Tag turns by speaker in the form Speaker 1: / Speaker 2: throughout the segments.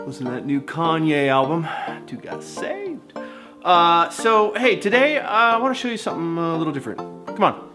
Speaker 1: Listen to that new Kanye album. Dude got saved. So, hey, today I want to show you something a little different. Come on.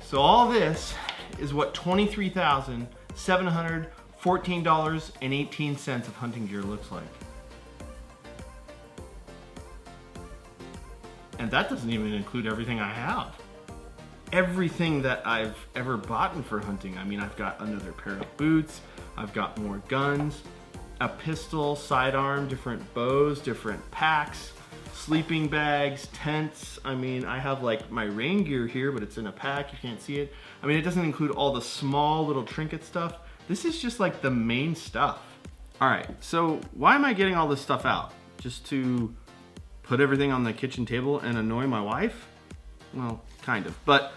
Speaker 1: So all this is what $23,714.18 of hunting gear looks like. And that doesn't even include everything I have. Everything that I've ever bought for hunting. I mean, I've got another pair of boots, I've got more guns, a pistol, sidearm, different bows, different packs, sleeping bags, tents. I mean, I have like my rain gear here, but it's in a pack, you can't see it. I mean, it doesn't include all the small little trinket stuff. This is just like the main stuff. All right, so why am I getting all this stuff out? Just to put everything on the kitchen table and annoy my wife? Well, kind of. But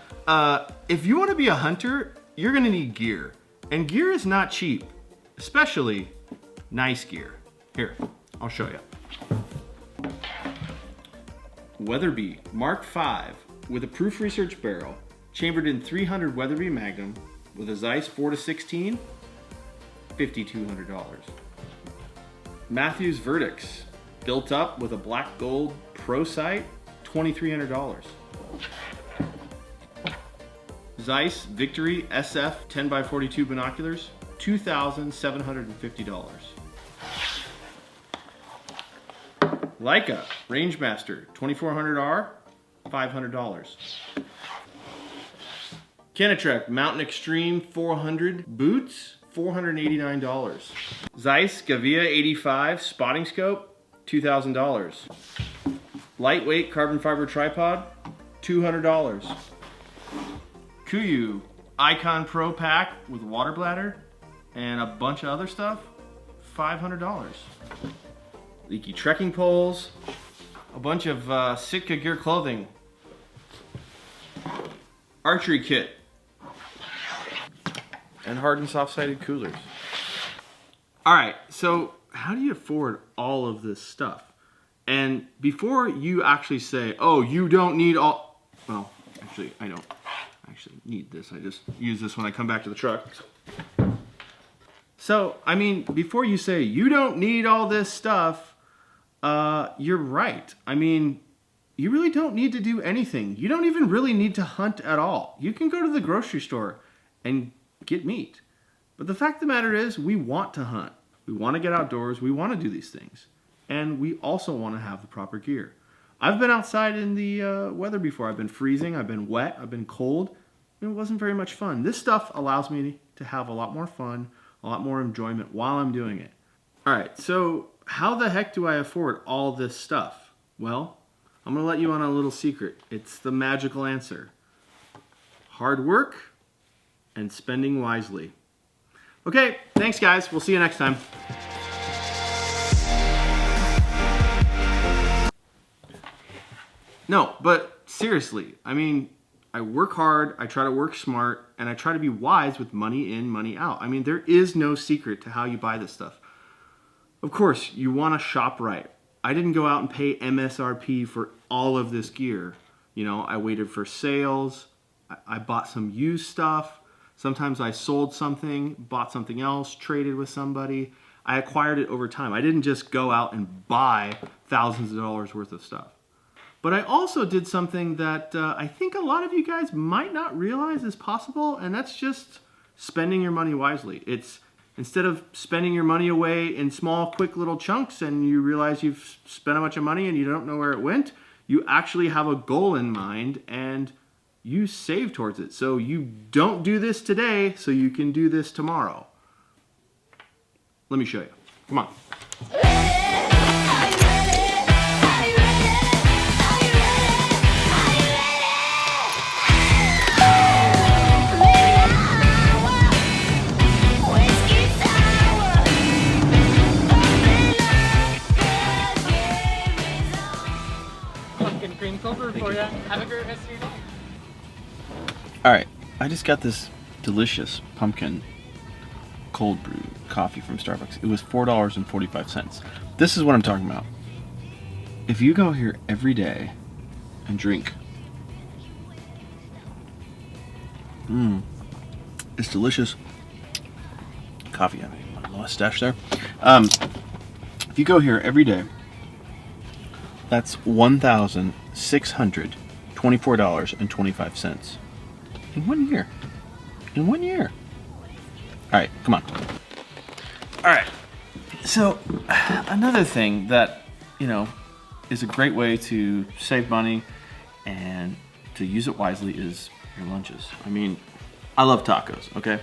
Speaker 1: if you want to be a hunter, you're gonna need gear. And gear is not cheap, especially nice gear. Here, I'll show you. Weatherby Mark V with a Proof Research barrel, chambered in 300 Weatherby Magnum with a Zeiss 4-16, $5,200. Mathews Verdicts, built up with a black gold pro sight, $2,300. Zeiss Victory SF 10x42 binoculars, $2,750. Leica Rangemaster 2400R, $500. Kenetrek Mountain Extreme 400 boots, $489. Zeiss Gavia 85 spotting scope, $2,000. Lightweight carbon fiber tripod, $200. Kuiu Icon Pro pack with water bladder and a bunch of other stuff, $500. Leaky trekking poles, a bunch of Sitka gear clothing, archery kit, and hard and soft-sided coolers. All right, so how do you afford all of this stuff? And before you actually say, oh, you don't need all, well, actually, I don't actually need this. I just use this when I come back to the truck. So, I mean, before you say, you don't need all this stuff, you're right. I mean, you really don't need to do anything. You don't even really need to hunt at all. You can go to the grocery store and get meat. But the fact of the matter is, we want to hunt. We want to get outdoors. We want to do these things. And we also want to have the proper gear. I've been outside in the weather before. I've been freezing, I've been wet, I've been cold. It wasn't very much fun. This stuff allows me to have a lot more fun, a lot more enjoyment while I'm doing it. All right, so how the heck do I afford all this stuff? Well, I'm gonna let you on a little secret. It's the magical answer. Hard work and spending wisely. Okay, thanks guys. We'll see you next time. No, but seriously, I mean, I work hard, I try to work smart, and I try to be wise with money in, money out. I mean, there is no secret to how you buy this stuff. Of course, you want to shop right. I didn't go out and pay MSRP for all of this gear. You know, I waited for sales, I bought some used stuff, sometimes I sold something, bought something else, traded with somebody. I acquired it over time. I didn't just go out and buy thousands of dollars worth of stuff. But I also did something that I think a lot of you guys might not realize is possible, and that's just spending your money wisely. It's instead of spending your money away in small, quick little chunks and you realize you've spent a bunch of money and you don't know where it went, you actually have a goal in mind and you save towards it. So you don't do this today so you can do this tomorrow. Let me show you. Come on.
Speaker 2: have a great rest of your day.
Speaker 1: Alright, I just got this delicious pumpkin cold brew coffee from Starbucks. It was $4.45. This is what I'm talking about. If you go here every day and drink, it's delicious coffee. I mean, my mustache there. If you go here every day, that's $1,624.25 in 1 year. In 1 year. All right, come on. All right. So, another thing that, is a great way to save money and to use it wisely is your lunches. I mean, I love tacos, okay?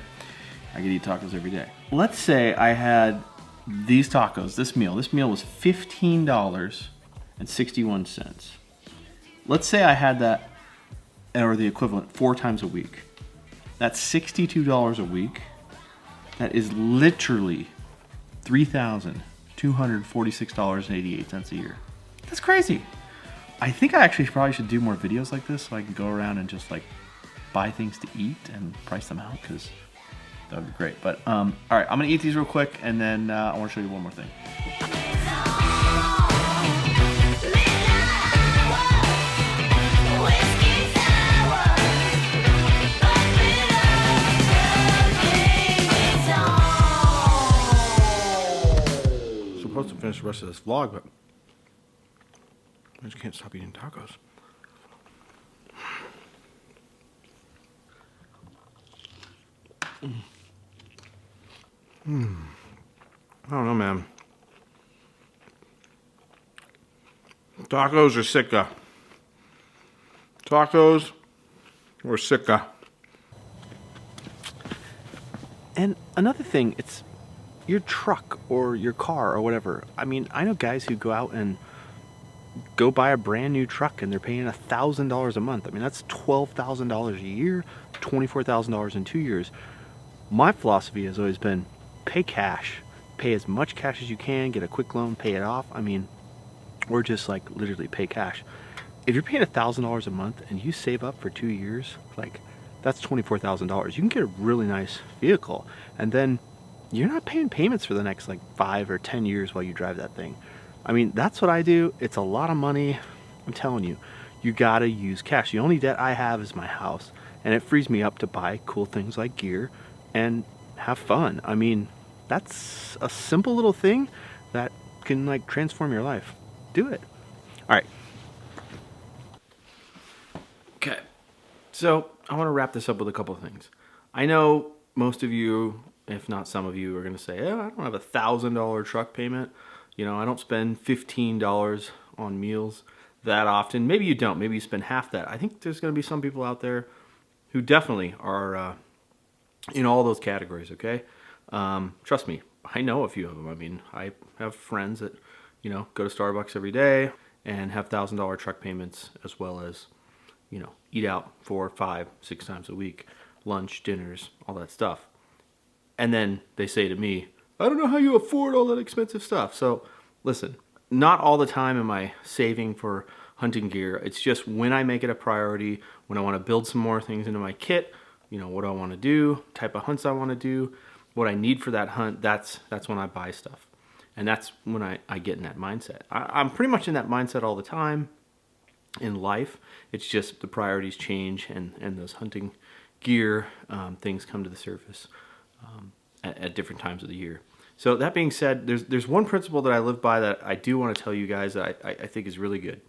Speaker 1: I could eat tacos every day. Let's say I had these tacos, this meal. This meal was $15.61. Let's say I had that, or the equivalent, 4 times a week. That's $62 a week. That is literally $3,246.88 a year. That's crazy. I think I actually probably should do more videos like this so I can go around and just like buy things to eat and price them out, because that would be great. But all right, I'm gonna eat these real quick, and then I want to show you one more thing. I'm supposed to finish the rest of this vlog, but I just can't stop eating tacos. I don't know, man. Tacos or sicka? Tacos or sicka? And another thing, it's your truck or your car or whatever. I mean, I know guys who go out and go buy a brand new truck and they're paying $1,000 a month. I mean, that's $12,000 a year, $24,000 in 2 years. My philosophy has always been pay cash. Pay as much cash as you can, get a quick loan, pay it off. I mean, or just like literally pay cash. If you're paying $1,000 a month and you save up for 2 years, like that's $24,000. You can get a really nice vehicle, and then you're not paying payments for the next like 5 or 10 years while you drive that thing. I mean, that's what I do. It's a lot of money. I'm telling you, you gotta use cash. The only debt I have is my house, and it frees me up to buy cool things like gear and have fun. I mean, that's a simple little thing that can like transform your life. Do it. All right. Okay. So I want to wrap this up with a couple of things. I know most of you, if not some of you, are going to say, oh, I don't have $1,000 truck payment. I don't spend $15 on meals that often. Maybe you don't. Maybe you spend half that. I think there's going to be some people out there who definitely are in all those categories, okay? Trust me, I know a few of them. I mean, I have friends that, go to Starbucks every day and have $1,000 truck payments, as well as, eat out 4, 5, 6 times a week, lunch, dinners, all that stuff. And then they say to me, I don't know how you afford all that expensive stuff. So listen, not all the time am I saving for hunting gear. It's just when I make it a priority, when I want to build some more things into my kit, what do I want to do, type of hunts I want to do, what I need for that hunt, that's when I buy stuff. And that's when I get in that mindset. I'm pretty much in that mindset all the time in life. It's just the priorities change, and those hunting gear things come to the surface at different times of the year. So that being said, there's one principle that I live by that I do want to tell you guys that I think is really good.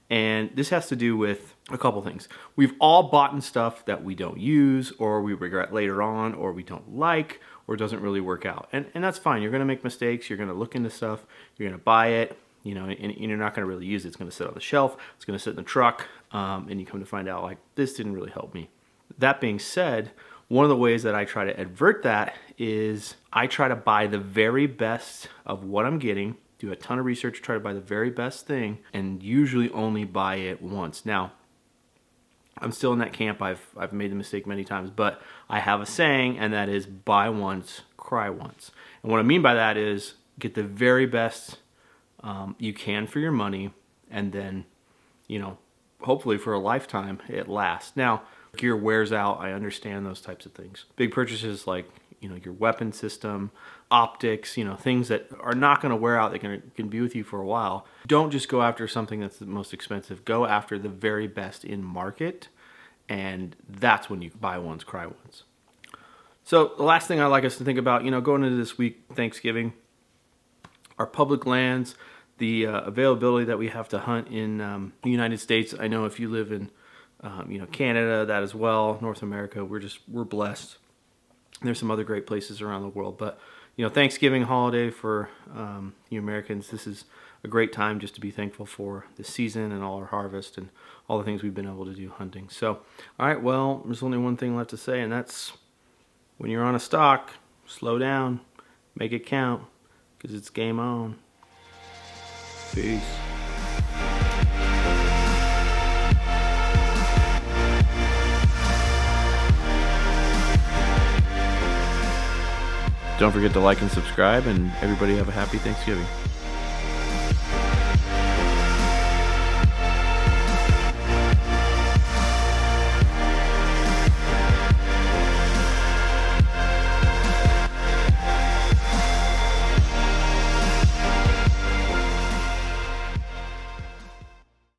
Speaker 1: And this has to do with a couple things. We've all bought stuff that we don't use, or we regret later on, or we don't like, or doesn't really work out. And that's fine. You're going to make mistakes. You're going to look into stuff. You're going to buy it, and you're not going to really use it. It's going to sit on the shelf. It's going to sit in the truck. And you come to find out, like, this didn't really help me. That being said, one of the ways that I try to avert that is I try to buy the very best of what I'm getting, do a ton of research, try to buy the very best thing, and usually only buy it once. Now, I'm still in that camp. I've made the mistake many times, but I have a saying, and that is buy once, cry once. And what I mean by that is get the very best you can for your money, and then, hopefully for a lifetime, it lasts. Now, gear wears out. I understand those types of things. Big purchases like, your weapon system, optics, things that are not going to wear out, that can be with you for a while. Don't just go after something that's the most expensive. Go after the very best in market, and that's when you buy ones, cry ones. So the last thing I'd like us to think about, going into this week, Thanksgiving, our public lands, the availability that we have to hunt in the United States. I know if you live in Canada, that as well, North America, we're blessed. There's some other great places around the world, but Thanksgiving holiday for you Americans, this is a great time just to be thankful for the season and all our harvest and all the things we've been able to do hunting. So, all right, well, there's only one thing left to say, and that's when you're on a stock, slow down, make it count, because it's game on. Peace. Don't forget to like and subscribe, and everybody have a happy Thanksgiving.